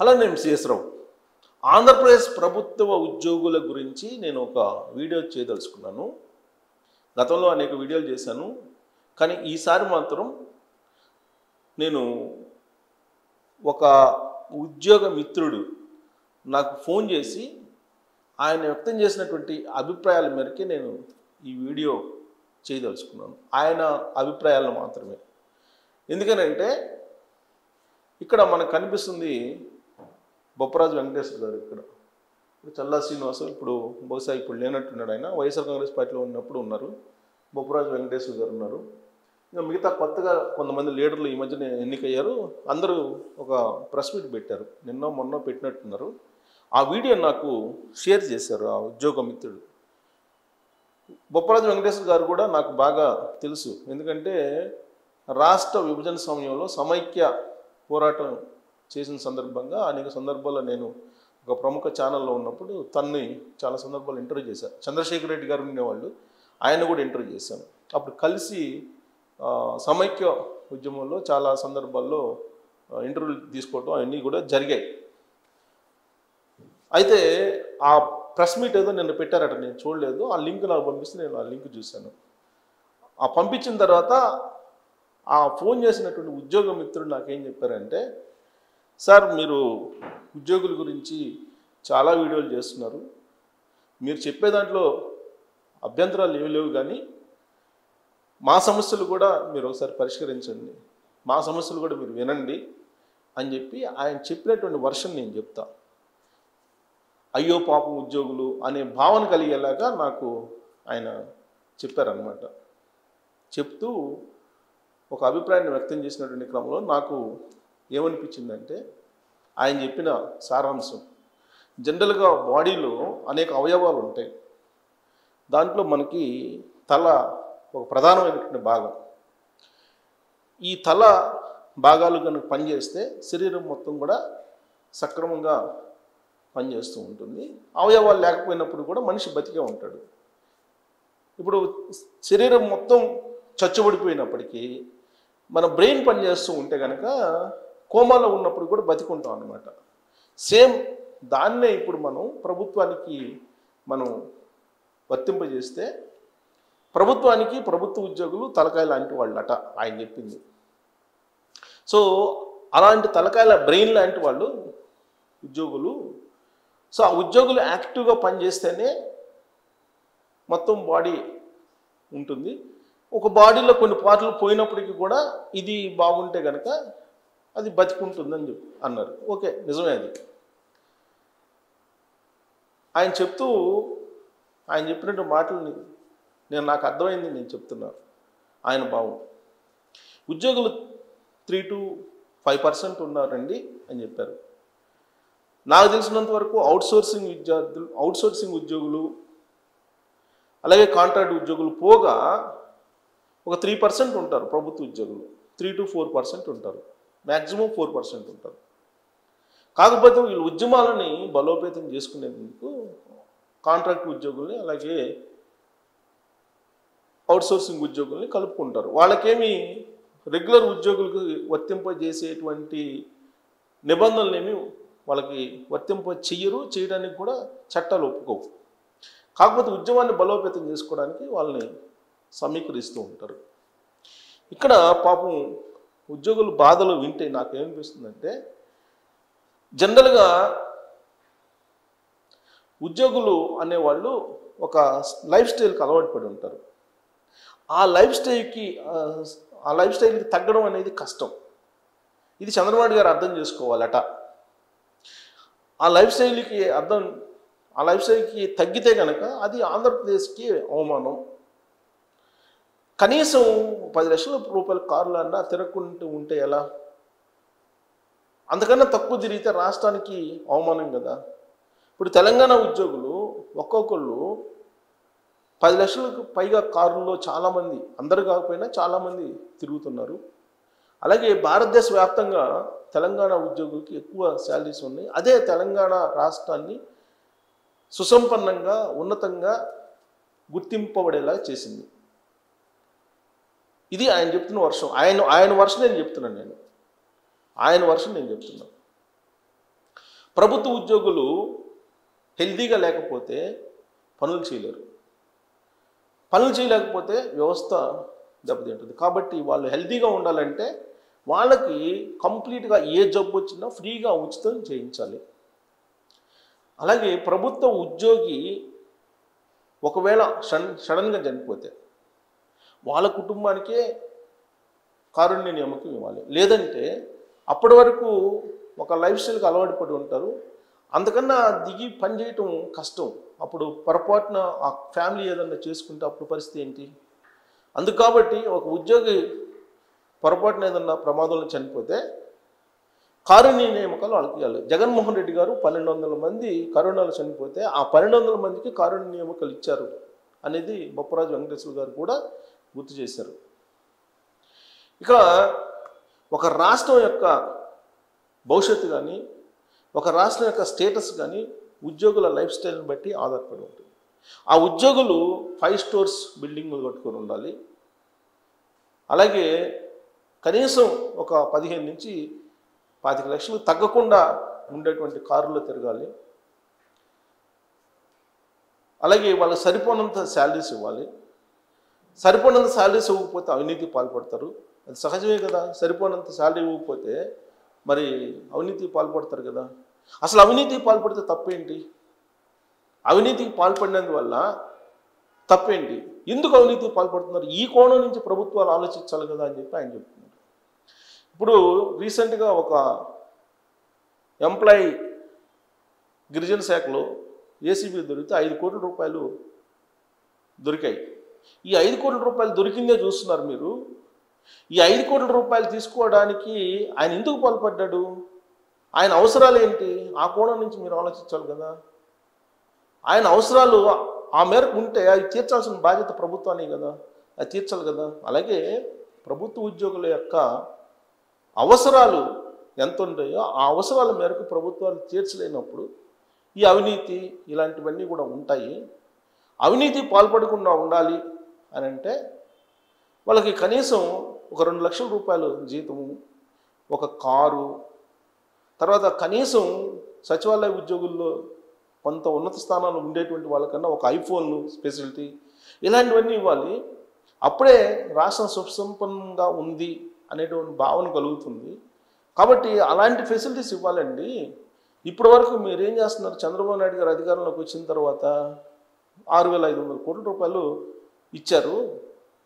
అలా నేను సిఎస్ రావు. ఆంధ్రప్రదేశ్ ప్రభుత్వ ఉద్యోగుల గురించి నేను ఒక వీడియో చేయదలుచుకున్నాను. గతంలో అనేక వీడియోలు చేశాను. కానీ ఈసారి మాత్రం నేను ఒక ఉద్యోగ మిత్రుడు నాకు ఫోన్ చేసి ఆయన వ్యక్తం చేసినటువంటి అభిప్రాయాల మేరకే నేను ఈ వీడియో చేయదలుచుకున్నాను. ఆయన అభిప్రాయాలను మాత్రమే. ఎందుకనంటే ఇక్కడ మనకు కనిపిస్తుంది బొప్పరాజు వెంకటేశ్వర గారు. ఇక్కడ చల్లా శ్రీనివాసు ఇప్పుడు బహుశా ఇప్పుడు లేనట్టున్నాడు. ఆయన వైఎస్ఆర్ కాంగ్రెస్ పార్టీలో ఉన్నప్పుడు ఉన్నారు. బొప్పరాజు వెంకటేశ్వర గారు ఉన్నారు. ఇంకా మిగతా కొత్తగా కొంతమంది లీడర్లు ఈ మధ్యన ఎన్నికయ్యారు. అందరూ ఒక ప్రెస్ మీట్ పెట్టారు. నిన్న మొన్న పెట్టినట్టున్నారు. ఆ వీడియో నాకు షేర్ చేశారు ఆ ఉద్యోగ మిత్రుడు. బొప్పరాజు వెంకటేశ్వర గారు కూడా నాకు బాగా తెలుసు. ఎందుకంటే రాష్ట్ర విభజన సమయంలో సమైక్య పోరాటం చేసిన సందర్భంగా అనేక సందర్భాల్లో నేను ఒక ప్రముఖ ఛానల్లో ఉన్నప్పుడు తన్ని చాలా సందర్భాలు ఇంటర్వ్యూ చేశాను. చంద్రశేఖర్ రెడ్డి గారు ఉండేవాళ్ళు, ఆయన కూడా ఇంటర్వ్యూ చేశాను. అప్పుడు కలిసి సమైక్య ఉద్యమంలో చాలా సందర్భాల్లో ఇంటర్వ్యూలు తీసుకోవడం అవన్నీ కూడా జరిగాయి. అయితే ఆ ప్రెస్ మీట్ ఏదో నిన్న పెట్టారట, నేను చూడలేదు. ఆ లింక్ నాకు పంపిస్తే నేను ఆ లింక్ చూశాను. ఆ పంపించిన తర్వాత ఆ ఫోన్ చేసినటువంటి ఉద్యోగ మిత్రుడు నాకేం చెప్పారంటే, సార్ మీరు ఉద్యోగుల గురించి చాలా వీడియోలు చేస్తున్నారు, మీరు చెప్పే దాంట్లో అభ్యంతరాలు ఏమి లేవు, కానీ మా సమస్యలు కూడా మీరు ఒకసారి పరిష్కరించండి, మా సమస్యలు కూడా మీరు వినండి అని చెప్పి ఆయన చెప్పినటువంటి వర్షన్ నేను చెప్తా. అయ్యో పాపం ఉద్యోగులు అనే భావన కలిగేలాగా నాకు ఆయన చెప్పారనమాట. చెప్తూ ఒక అభిప్రాయాన్ని వ్యక్తం చేసినటువంటి క్రమంలో నాకు ఏమనిపించిందంటే, ఆయన చెప్పిన సారాంశం, జనరల్గా బాడీలో అనేక అవయవాలు ఉంటాయి. దాంట్లో మనకి తల ఒక ప్రధానమైనటువంటి భాగం. ఈ తల భాగాలు కనుక పనిచేస్తే శరీరం మొత్తం కూడా సక్రమంగా పనిచేస్తూ ఉంటుంది. అవయవాలు లేకపోయినప్పుడు కూడా మనిషి బతికే ఉంటాడు. ఇప్పుడు శరీరం మొత్తం చచ్చుబడిపోయినప్పటికీ మన బ్రెయిన్ పనిచేస్తూ ఉంటే కనుక కోమాలో ఉన్నప్పుడు కూడా బతికుంటాం అన్నమాట. సేమ్ దాన్నే ఇప్పుడు మనం ప్రభుత్వానికి మనం వర్తింపజేస్తే ప్రభుత్వానికి ప్రభుత్వ ఉద్యోగులు తలకాయ లాంటి వాళ్ళట ఆయన చెప్పింది. సో అలాంటి తలకాయల బ్రెయిన్ లాంటి వాళ్ళు ఉద్యోగులు. సో ఆ ఉద్యోగులు యాక్టివ్గా పనిచేస్తేనే మొత్తం బాడీ ఉంటుంది. ఒక బాడీలో కొన్ని పార్ట్లు పోయినప్పటికీ కూడా ఇది బాగుంటే కనుక అది బతికుంటుందని చెప్పి అన్నారు. ఓకే, నిజమే అది. ఆయన చెప్తూ ఆయన చెప్పినట్టు మాటలు నాకు అర్థమైంది, నేను చెప్తున్నా ఆయన భావం. ఉద్యోగులు 3 to 5% ఉన్నారండి అని చెప్పారు. నాకు తెలిసినంత వరకు అవుట్సోర్సింగ్ ఉద్యోగులు అలాగే కాంట్రాక్ట్ ఉద్యోగులు పోగా ఒక 3% ఉంటారు ప్రభుత్వ ఉద్యోగులు. 3 to 4% ఉంటారు, మ్యాక్సిమం 4% ఉంటారు. కాకపోతే వీళ్ళు ఉద్యమాలని బలోపేతం చేసుకునేందుకు కాంట్రాక్ట్ ఉద్యోగుల్ని అలాగే అవుట్సోర్సింగ్ ఉద్యోగుల్ని కలుపుకుంటారు. వాళ్ళకేమి రెగ్యులర్ ఉద్యోగులకు వర్తింపజేసేటువంటి నిబంధనలేమి వాళ్ళకి చేయడానికి కూడా చట్టాలు ఒప్పుకోవు. కాకపోతే ఉద్యమాన్ని బలోపేతం చేసుకోవడానికి వాళ్ళని సమీకరిస్తూ ఉంటారు. ఇక్కడ పాపం ఉద్యోగుల బాధలు వింటే నాకేమనిపిస్తుందంటే, జనరల్గా ఉద్యోగులు అనేవాళ్ళు ఒక లైఫ్ స్టైల్కి అలవాటు పడి ఉంటారు. ఆ లైఫ్ స్టైల్కి తగ్గడం అనేది కష్టం. ఇది చంద్రబాబు గారు అర్థం చేసుకోవాలట. ఆ లైఫ్ స్టైల్కి తగ్గితే కనుక అది ఆంధ్రప్రదేశ్కి అవమానం. కనీసం 10 లక్షల రూపాయల కార్లు అన్నా తిరగకుంటూ ఉంటే ఎలా? అంతకన్నా తక్కువ తిరిగితే రాష్ట్రానికి అవమానం కదా. ఇప్పుడు తెలంగాణ ఉద్యోగులు ఒక్కొక్కళ్ళు 10 లక్షలకు పైగా కారుల్లో చాలామంది, అందరు కాకపోయినా చాలామంది తిరుగుతున్నారు. అలాగే భారతదేశ వ్యాప్తంగా తెలంగాణ ఉద్యోగులకి ఎక్కువ శాలరీస్ ఉన్నాయి. అదే తెలంగాణ రాష్ట్రాన్ని సుసంపన్నంగా ఉన్నతంగా గుర్తింపబడేలా చేసింది. ఇది ఆయన చెప్తున్న వర్షం. ఆయన వర్షం నేను చెప్తున్నాను. ఆయన వర్షం నేను చెప్తున్నాను. ప్రభుత్వ ఉద్యోగులు హెల్తీగా లేకపోతే పనులు చేయలేరు, పనులు చేయలేకపోతే వ్యవస్థ దెబ్బతింటుంది. కాబట్టి వాళ్ళు హెల్తీగా ఉండాలంటే వాళ్ళకి కంప్లీట్గా ఏ జబ్బు వచ్చినా ఫ్రీగా ఉచితం చేయించాలి. అలాగే ప్రభుత్వ ఉద్యోగి ఒకవేళ సడన్గా చనిపోతే వాళ్ళ కుటుంబానికే కారుణ్య నియామకం ఇవ్వాలి. లేదంటే అప్పటి వరకు ఒక లైఫ్ స్టైల్కి అలవాటు పడి ఉంటారు, అంతకన్నా దిగి పని చేయటం కష్టం. అప్పుడు పొరపాటున ఆ ఫ్యామిలీ ఏదన్నా చేసుకుంటే అప్పుడు పరిస్థితి ఏంటి? అందుకు కాబట్టి ఒక ఉద్యోగి పొరపాటున ఏదన్నా ప్రమాదంలో చనిపోతే కారుణ్య నియామకాలు వాళ్ళకి ఇవ్వాలి. జగన్మోహన్ రెడ్డి గారు 1200 మంది కరోనాలో చనిపోతే ఆ 1200 మందికి కారుణ్య నియామకాలు ఇచ్చారు అనేది బొప్పరాజు వెంకటేశ్వర గారు కూడా గుర్తు చేశారు. ఇక ఒక రాష్ట్రం యొక్క భవిష్యత్తు కానీ ఒక రాష్ట్రం యొక్క స్టేటస్ కానీ ఉద్యోగుల లైఫ్ స్టైల్ని బట్టి ఆధారపడి ఉంటుంది. ఆ ఉద్యోగులు 5 స్టోర్స్ బిల్డింగ్లు కట్టుకొని ఉండాలి. అలాగే కనీసం ఒక 15 నుంచి 25 లక్షలు తగ్గకుండా ఉండేటువంటి కారులో తిరగాలి. అలాగే వాళ్ళకి సరిపోనంత శాలరీస్ ఇవ్వాలి. సరిపోనంత శాలరీస్ ఇవ్వకపోతే అవినీతికి పాల్పడతారు, అది సహజమే కదా. సరిపోనంత శాలరీ ఇవ్వకపోతే మరి అవినీతికి పాల్పడతారు కదా. అసలు అవినీతికి పాల్పడితే తప్పేంటి? అవినీతికి పాల్పడినందువల్ల తప్పేంటి? ఎందుకు అవినీతికి పాల్పడుతున్నారు? ఈ కోణం నుంచి ప్రభుత్వాలు ఆలోచించాలి కదా అని చెప్పి ఆయన చెప్తున్నారు. ఇప్పుడు రీసెంట్గా ఒక ఎంప్లాయీ గిరిజన శాఖలో ఏసీబీ దొరికితే 5 కోట్ల రూపాయలు దొరికాయి. ఈ 5 కోట్ల రూపాయలు దొరికిందే చూస్తున్నారు మీరు. ఈ 5 కోట్ల రూపాయలు తీసుకోవడానికి ఆయన ఎందుకు పాల్పడ్డాడు? ఆయన అవసరాలు ఏంటి? ఆ కోణం నుంచి మీరు ఆలోచించాలి కదా. ఆయన అవసరాలు ఆ మేరకు ఉంటే అవి తీర్చాల్సిన బాధ్యత ప్రభుత్వానికి కదా, అది తీర్చాలి కదా. అలాగే ప్రభుత్వ ఉద్యోగుల యొక్క అవసరాలు ఎంత ఉంటాయో ఆ అవసరాల మేరకు ప్రభుత్వాలు తీర్చలేనప్పుడు ఈ అవినీతి ఇలాంటివన్నీ కూడా ఉంటాయి. అవినీతి పాల్పడకుండా ఉండాలి అని అంటే వాళ్ళకి కనీసం ఒక 2 లక్షల రూపాయలు జీతము, ఒక కారు, తర్వాత కనీసం సచివాలయ ఉద్యోగుల్లో కొంత ఉన్నత స్థానాలు ఉండేటువంటి వాళ్ళకన్నా ఒక ఐఫోన్ ఫెసిలిటీ ఇలాంటివన్నీ ఇవ్వాలి. అప్పుడే రాష్ట్రం సుసంపన్నంగా ఉంది అనేటువంటి భావన కలుగుతుంది. కాబట్టి అలాంటి ఫెసిలిటీస్ ఇవ్వాలండి. ఇప్పటి వరకు మీరు ఏం చేస్తున్నారు? చంద్రబాబు నాయుడు గారు అధికారంలోకి వచ్చిన తర్వాత 6,500 కోట్ల రూపాయలు ఇచ్చారు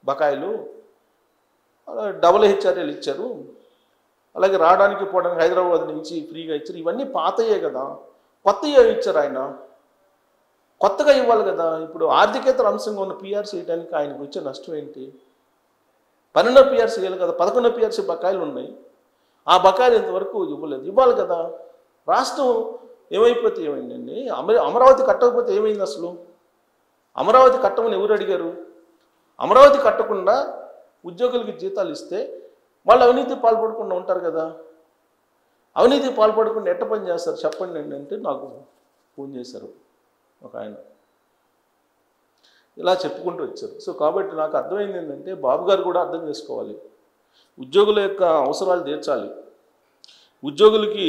బకాయిలు, డబుల్ హెచ్ఆర్ఏలు ఇచ్చారు, అలాగే రావడానికి పోవడానికి హైదరాబాద్ నుంచి ఫ్రీగా ఇచ్చారు. ఇవన్నీ పాతయే కదా, కొత్తగా ఇచ్చారు. ఆయన కొత్తగా ఇవ్వాలి కదా. ఇప్పుడు ఆర్థికేతర అంశంగా ఉన్న పిఆర్సీ ఇవ్వడానికి ఆయనకు వచ్చే నష్టం ఏంటి? 12వ పిఆర్సీ ఇవ్వాలి కదా, 11వ పిఆర్సీ బకాయిలు ఉన్నాయి. ఆ బకాయిలు ఇంతవరకు ఇవ్వలేదు, ఇవ్వాలి కదా. రాష్ట్రం ఏమైపోతే ఏమైందండి? అమరావతి కట్టకపోతే ఏమైంది? అసలు అమరావతి కట్టమని ఎవరు అడిగారు? అమరావతి కట్టకుండా ఉద్యోగులకి జీతాలు ఇస్తే వాళ్ళు అవినీతి పాల్పడకుండా ఉంటారు కదా. అవినీతి పాల్పడకుండా ఎట్ట పని చేస్తారు చెప్పండి అండి అంటే నాకు ఫోన్ చేశారు ఒక ఆయన, ఇలా చెప్పుకుంటూ వచ్చారు. సో కాబట్టి నాకు అర్థమైంది ఏంటంటే బాబు గారు కూడా అర్థం చేసుకోవాలి, ఉద్యోగుల యొక్క అవసరాలు తీర్చాలి. ఉద్యోగులకి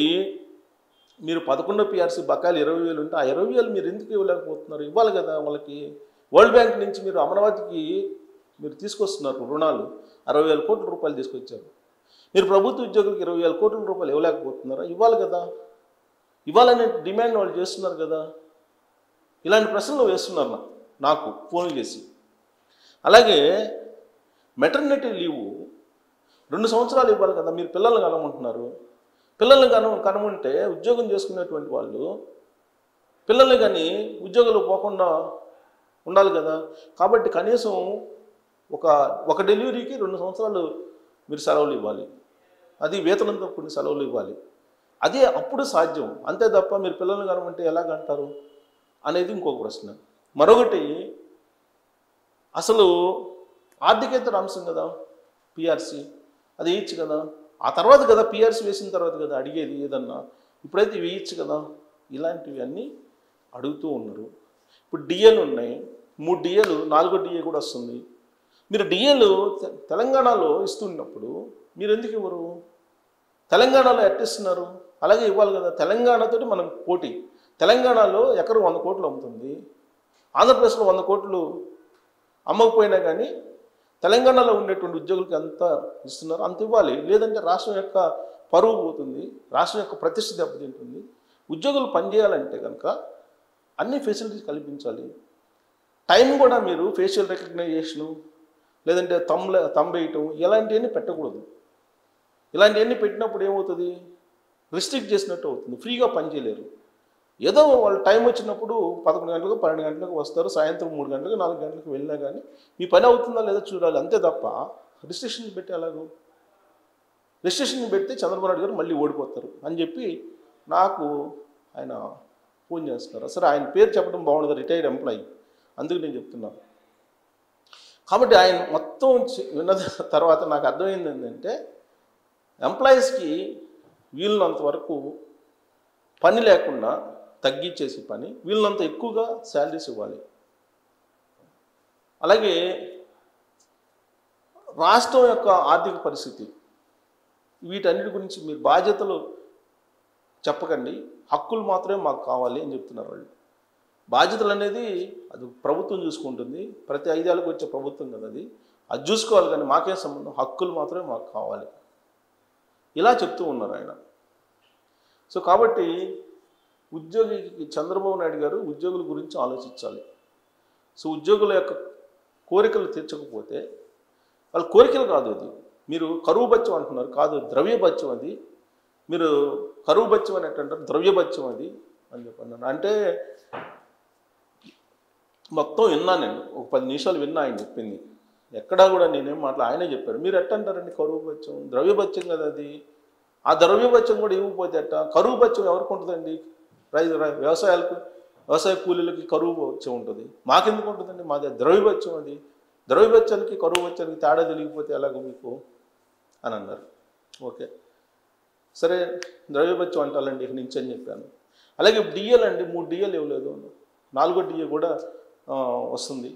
మీరు 11వ పిఆర్సీ బకాయిలు 20,000 ఉంటే ఆ 20,000 మీరు ఎందుకు ఇవ్వలేకపోతున్నారు? ఇవ్వాలి కదా వాళ్ళకి. వరల్డ్ బ్యాంక్ నుంచి మీరు అమరావతికి మీరు తీసుకొస్తున్నారు రుణాలు, 60,000 కోట్ల రూపాయలు తీసుకొచ్చారు. మీరు ప్రభుత్వ ఉద్యోగులకు 20,000 కోట్ల రూపాయలు ఇవ్వలేకపోతున్నారా? ఇవ్వాలి కదా. ఇవ్వాలనే డిమాండ్ వాళ్ళు చేస్తున్నారు కదా. ఇలాంటి ప్రశ్నలు వేస్తున్నారు నాకు ఫోన్ చేసి. అలాగే మెటర్నిటీ లీవు 2 సంవత్సరాలు ఇవ్వాలి కదా. మీరు పిల్లల్ని కనమంటున్నారు. పిల్లల్ని కనమంటే ఉద్యోగం చేసుకునేటువంటి వాళ్ళు పిల్లల్ని కానీ ఉద్యోగాలు పోకుండా ఉండాలి కదా. కాబట్టి కనీసం ఒక డెలివరీకి 2 సంవత్సరాలు మీరు సెలవులు ఇవ్వాలి, అది వేతనంతో కొన్ని సెలవులు ఇవ్వాలి. అదే అప్పుడు సాధ్యం. అంతే తప్ప మీరు పిల్లల్ని కనమంటే ఎలాగంటారు అనేది ఇంకొక ప్రశ్న. మరొకటి, అసలు ఆర్థికేతర అంశం కదా పిఆర్సీ, అది వేయచ్చు కదా. ఆ తర్వాత కదా పిఆర్సీ వేసిన తర్వాత కదా అడిగేది ఏదన్నా. ఇప్పుడైతే వేయచ్చు కదా. ఇలాంటివి అన్నీ అడుగుతూ ఉన్నారు. ఇప్పుడు డిఏలు ఉన్నాయి, 3 డిఏలు, 4వ డిఏ కూడా వస్తుంది. మీరు డిఏలు తెలంగాణలో ఇస్తున్నప్పుడు మీరు ఎందుకు ఇవ్వరు? తెలంగాణలో ఎట్టిస్తున్నారు? అలాగే ఇవ్వాలి కదా. తెలంగాణతోటి మనం పోటీ. తెలంగాణలో ఎకరం 100 కోట్లు అమ్ముతుంది, ఆంధ్రప్రదేశ్లో 100 కోట్లు అమ్మకపోయినా కానీ తెలంగాణలో ఉండేటువంటి ఉద్యోగులకి ఎంత ఇస్తున్నారు అంత ఇవ్వాలి. లేదంటే రాష్ట్రం యొక్క పరువు పోతుంది, రాష్ట్రం యొక్క ప్రతిష్ఠ దెబ్బతింటుంది. ఉద్యోగులు పనిచేయాలంటే కనుక అన్ని ఫెసిలిటీస్ కల్పించాలి. టైం కూడా మీరు ఫేషియల్ రికగ్నైజేషను లేదంటే తంబేయటం ఇలాంటివన్నీ పెట్టకూడదు. ఇలాంటివన్నీ పెట్టినప్పుడు ఏమవుతుంది, రిస్ట్రిక్ట్ చేసినట్టు అవుతుంది, ఫ్రీగా పనిచేయలేరు. ఏదో వాళ్ళ టైం వచ్చినప్పుడు 11 గంటలకు 12 గంటలకు వస్తారు, సాయంత్రం 3 గంటలకు 4 గంటలకు వెళ్ళినా కానీ మీ పని అవుతుందా లేదా చూడాలి, అంతే తప్ప రిస్ట్రిక్షన్ పెట్టి ఎలాగో. రిజిస్ట్రేషన్ పెడితే చంద్రబాబు నాయుడు గారు మళ్ళీ ఓడిపోతారు అని చెప్పి నాకు ఆయన ఫోన్ చేస్తున్నారు. సరే ఆయన పేరు చెప్పడం బాగుండదు, రిటైర్డ్ ఎంప్లాయీ, అందుకు నేను చెప్తున్నాను. కాబట్టి ఆయన మొత్తం విన్న తర్వాత నాకు అర్థమైంది ఏంటంటే ఎంప్లాయీస్కి వీళ్ళనంత వరకు పని లేకుండా తగ్గించేసి పని, వీళ్ళనంత ఎక్కువగా శాలరీస్ ఇవ్వాలి. అలాగే రాష్ట్రం యొక్క ఆర్థిక పరిస్థితి, వీటన్నిటి గురించి మీరు బాధ్యతలు చెప్పకండి, హక్కులు మాత్రమే మాకు కావాలి అని చెప్తున్నారు వాళ్ళు. బాధ్యతలు అనేది అది ప్రభుత్వం చూసుకుంటుంది, ప్రతి 5 ఏళ్ళకి వచ్చే ప్రభుత్వం కదా అది చూసుకోవాలి, కానీ మాకే సంబంధం, హక్కులు మాత్రమే మాకు కావాలి ఇలా చెప్తూ ఉన్నారు ఆయన. సో కాబట్టి ఉద్యోగికి చంద్రబాబు నాయుడు గారు ఉద్యోగుల గురించి ఆలోచించాలి. సో ఉద్యోగుల యొక్క కోరికలు తీర్చకపోతే, వాళ్ళ కోరికలు కాదు అది, మీరు కరువు బత్యం అంటున్నారు, కాదు ద్రవ్య బత్యం అది, మీరు కరువు బత్యం అని అంటారు, ద్రవ్య బత్యం అది అని చెప్పన్నాను. అంటే మొత్తం విన్నాను నేను, ఒక 10 నిమిషాలు విన్నా ఆయన చెప్పింది, ఎక్కడా కూడా నేనేం ఆయనే చెప్పారు. మీరు ఎట్ట అంటారండి కరువు బత్యం, ద్రవ్య బత్యం కదా అది, ఆ ద్రవ్య బత్యం కూడా ఇవ్వకపోతే ఎట్ట, కరువు బత్యం ఎవరికి ఉంటుందండి, వ్యవసాయ కూలీలకి కరువు బత్యం ఉంటుంది, మాకెందుకు ఉంటుందండి, మాది ద్రవ్య బత్యం అది, ద్రవ్య బత్యానికి కరువు బత్యానికి తేడా తెలియకపోతే ఎలాగో మీకు అని అన్నారు. ఓకే సరే ద్రవ్య బత్యం అంటాలండి ఇక నుంచి అని చెప్పాను. అలాగే డిఎల్ అండి 3 డిఎల్ ఇవ్వలేదు, 4వ డిఏ కూడా వస్తుంది.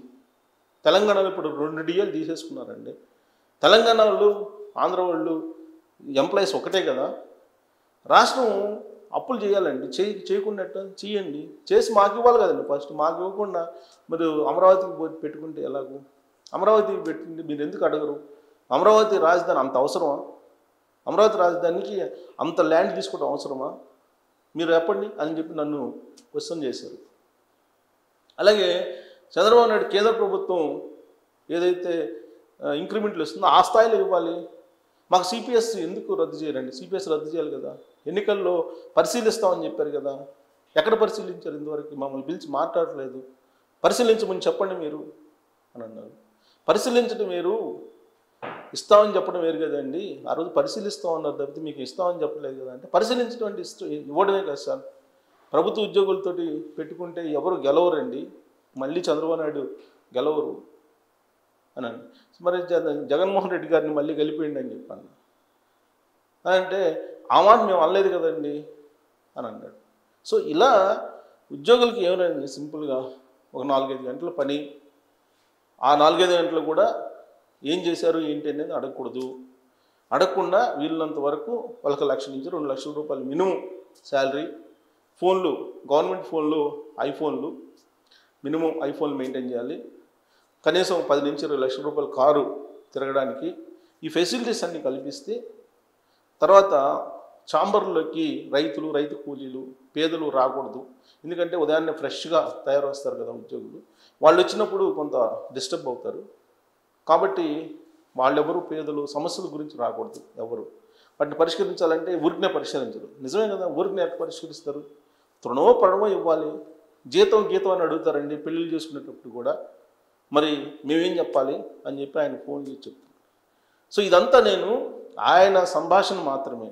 తెలంగాణలో ఇప్పుడు 2 డిఎల్ తీసేసుకున్నారండి. తెలంగాణ వాళ్ళు ఆంధ్ర వాళ్ళు ఎంప్లాయీస్ ఒకటే కదా, రాష్ట్రం అప్పులు చేయాలండి, చేయకుండా చేయండి, చేసి మాకు ఇవ్వాలి కదండి. ఫస్ట్ మాకు ఇవ్వకుండా మీరు అమరావతికి పెట్టుకుంటే ఎలాగో, అమరావతికి పెట్టుకుంటే మీరు ఎందుకు అడగరు, అమరావతి రాజధాని అంత అవసరమా, అమరావతి రాజధానికి అంత ల్యాండ్ తీసుకోవడం అవసరమా, మీరు చెప్పండి అని చెప్పి నన్ను క్వశ్చన్ చేశారు. అలాగే చంద్రబాబు నాయుడు కేంద్ర ప్రభుత్వం ఏదైతే ఇంక్రిమెంట్లు ఇస్తుందో ఆ స్థాయిలో ఇవ్వాలి, మాకు సిపిఎస్ ఎందుకు రద్దు చేయరండి, సిపిఎస్ రద్దు చేయాలి కదా, ఎన్నికల్లో పరిశీలిస్తామని చెప్పారు కదా, ఎక్కడ పరిశీలించారు ఇంతవరకు, మమ్మల్ని పిలిచి మాట్లాడలేదు, పరిశీలించమని చెప్పండి మీరు అని అన్నారు. పరిశీలించడం వేరు, ఇస్తామని చెప్పడం వేరు కదండి, ఆ రోజు పరిశీలిస్తామన్నారు తప్పితే మీకు ఇస్తామని చెప్పలేదు కదా. అంటే పరిశీలించడం అంటే ఇవ్వడమే కదా సార్, ప్రభుత్వ ఉద్యోగులతోటి పెట్టుకుంటే ఎవరు గెలవరండి, మళ్ళీ చంద్రబాబు నాయుడు గెలవరు అని అన్నాడు. మరి జగన్మోహన్ రెడ్డి గారిని మళ్ళీ గెలిపేయండి అని చెప్పాను. అంటే ఆ మాట మేము అనలేదు కదండి అని అన్నాడు. సో ఇలా ఉద్యోగులకి ఏమైనా సింపుల్గా ఒక 4-5 గంటల పని, ఆ 4-5 గంటలు కూడా ఏం చేశారు ఏంటి అనేది అడగకూడదు. అడగకుండా వీళ్ళంత వరకు వాళ్ళకి 1 లక్ష నుంచి 2 లక్షల రూపాయలు మినిమం శాలరీ, ఫోన్లు గవర్నమెంట్ ఫోన్లు ఐఫోన్లు, మినిమం ఐఫోన్లు మెయింటైన్ చేయాలి, కనీసం 10 నుంచి 20 లక్షల రూపాయల కారు తిరగడానికి ఈ ఫెసిలిటీస్ అన్నీ కల్పిస్తే తర్వాత ఛాంబర్లోకి రైతు కూలీలు పేదలు రాకూడదు. ఎందుకంటే ఉదయాన్నే ఫ్రెష్గా తయారు వస్తారు కదా ఉద్యోగులు, వాళ్ళు వచ్చినప్పుడు కొంత డిస్టర్బ్ అవుతారు. కాబట్టి వాళ్ళెవరు పేదలు సమస్యల గురించి రాకూడదు ఎవరు. వాటిని పరిష్కరించాలంటే ఊరికనే పరిష్కరించరు, నిజమే కదా, ఊరికనే ఎట్లా పరిష్కరిస్తారు, తృణమో పడమో ఇవ్వాలి, జీతం అని అడుగుతారండి పెళ్ళిళ్ళు చేసుకునేటప్పుడు కూడా, మరి మేమేం చెప్పాలి అని చెప్పి ఆయన ఫోన్ చేసి చెప్తాను. సో ఇదంతా నేను ఆయన సంభాషణ మాత్రమే.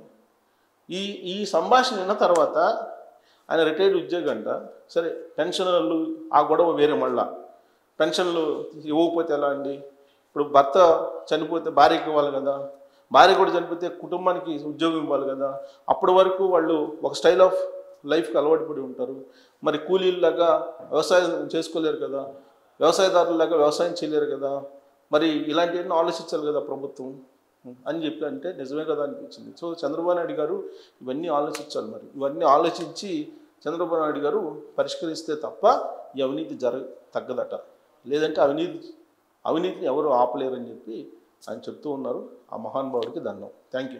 ఈ సంభాషణ విన్న తర్వాత ఆయన రిటైర్డ్ ఉద్యోగి అంట, సరే పెన్షన్లు ఆ గొడవ వేరే, మళ్ళా పెన్షన్లు ఇవ్వకపోతే ఎలా అండి, ఇప్పుడు భర్త చనిపోతే భార్యకి ఇవ్వాలి కదా, భార్య కూడా చనిపోతే కుటుంబానికి ఉద్యోగం ఇవ్వాలి కదా, అప్పటి వరకు వాళ్ళు ఒక స్టైల్ ఆఫ్ లైఫ్కి అలవాటు పడి ఉంటారు, మరి కూలీలాగా వ్యవసాయం చేసుకోలేరు కదా, వ్యవసాయదారులాగా వ్యవసాయం చేయలేరు కదా, మరి ఇలాంటివన్నీ ఆలోచించాలి కదా ప్రభుత్వం. అని చెప్పి అంటే నిజమే కదా అనిపించింది. సో చంద్రబాబు నాయుడు గారు ఇవన్నీ ఆలోచించాలి. మరి ఇవన్నీ ఆలోచించి చంద్రబాబు నాయుడు గారు పరిష్కరిస్తే తప్ప ఈ అవినీతి తగ్గదట. లేదంటే అవినీతిని ఎవరు ఆపలేరని చెప్పి ఆయన చెప్తూ ఉన్నారు. ఆ మహానుభావుడికి దండం. Thank you.